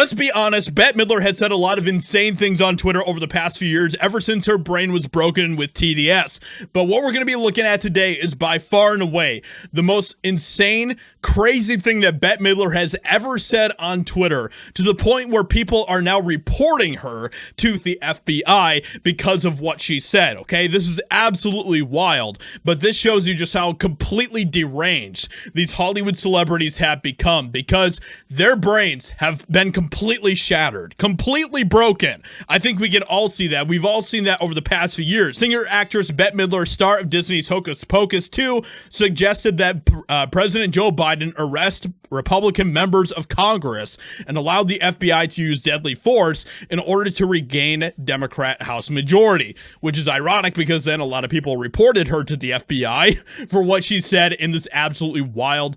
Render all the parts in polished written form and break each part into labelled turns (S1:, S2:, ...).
S1: let's be honest, Bette Midler had said a lot of insane things on Twitter over the past few years, ever since her brain was broken with TDS. But what we're going to be looking at today is by far and away the most insane, crazy thing that Bette Midler has ever said on Twitter, to the point where people are now reporting her to the FBI because of what she said, okay? This is absolutely wild, but this shows you just how completely deranged these Hollywood celebrities have become, because their brains have been completely shattered, completely broken. I think we can all see that. We've all seen that over the past few years. Singer-actress Bette Midler, star of Disney's Hocus Pocus 2, suggested that President Joe Biden arrest Republican members of Congress and allowed the FBI to use deadly force in order to regain Democrat House majority, which is ironic because then a lot of people reported her to the FBI for what she said in this absolutely wild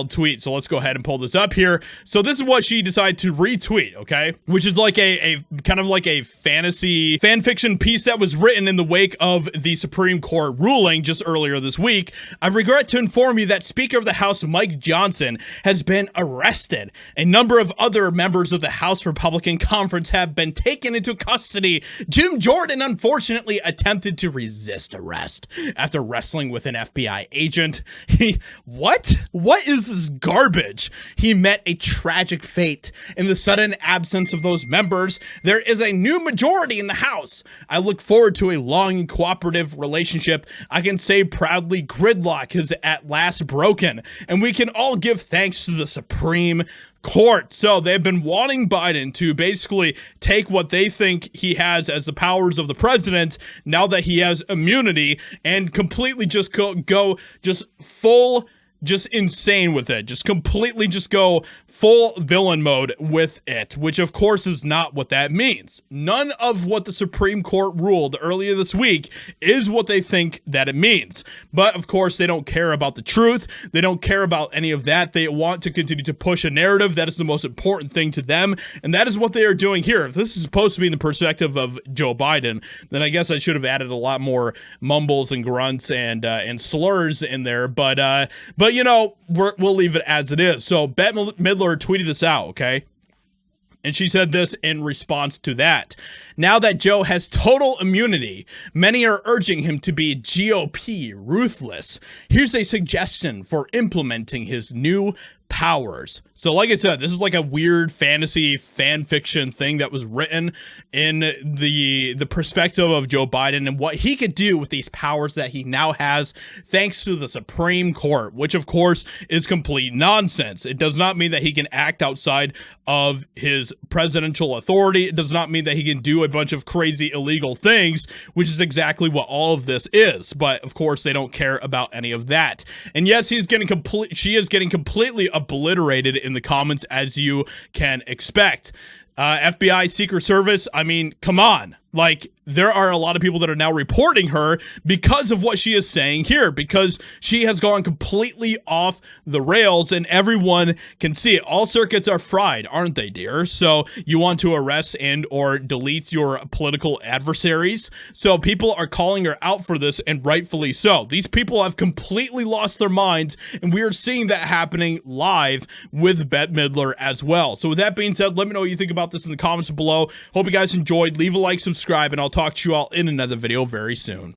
S1: tweet. So let's go ahead and pull this up here. So this is what she decided to retweet, okay? Which is like a kind of like a fantasy fan fiction piece that was written in the wake of the Supreme Court ruling just earlier this week. I regret to inform you that Speaker of the House Mike Johnson has been arrested. A number of other members of the House Republican Conference have been taken into custody. Jim Jordan unfortunately attempted to resist arrest after wrestling with an FBI agent. What is this garbage? He met a tragic fate in the sudden absence of those members. There is a new majority in the House. I look forward to a long and cooperative relationship. I can say proudly, gridlock is at last broken, and we can all give thanks to the Supreme Court. So they've been wanting Biden to basically take what they think he has as the powers of the president, now that he has immunity, and completely just go full insane with it, just completely just go full villain mode with it, which of course is not what that means. None of what the Supreme Court ruled earlier this week is what they think that it means. But of course they don't care about the truth. They don't care about any of that. They want to continue to push a narrative that is the most important thing to them, and that is what they are doing here. If this is supposed to be in the perspective of Joe Biden, then I guess I should have added a lot more mumbles and grunts and slurs in there, but you know, we'll leave it as it is. So Bette Midler tweeted this out, okay? And she said this in response to that. Now that Joe has total immunity, many are urging him to be GOP ruthless. Here's a suggestion for implementing his new powers. So like I said, this is like a weird fantasy fan fiction thing that was written in the perspective of Joe Biden and what he could do with these powers that he now has thanks to the Supreme Court, which of course is complete nonsense. It does not mean that he can act outside of his presidential authority. It does not mean that he can do a bunch of crazy illegal things, which is exactly what all of this is. But of course they don't care about any of that. And yes, she is getting completely obliterated in the comments, as you can expect. FBI Secret Service, I mean, come on. Like, there are a lot of people that are now reporting her because of what she is saying here, because she has gone completely off the rails and everyone can see it. All circuits are fried, aren't they, dear? So you want to arrest and or delete your political adversaries. So people are calling her out for this, and rightfully so. These people have completely lost their minds, and we are seeing that happening live with Bette Midler as well. So with that being said, let me know what you think about this in the comments below. Hope you guys enjoyed. Leave a like, subscribe, and I'll talk to you all in another video very soon.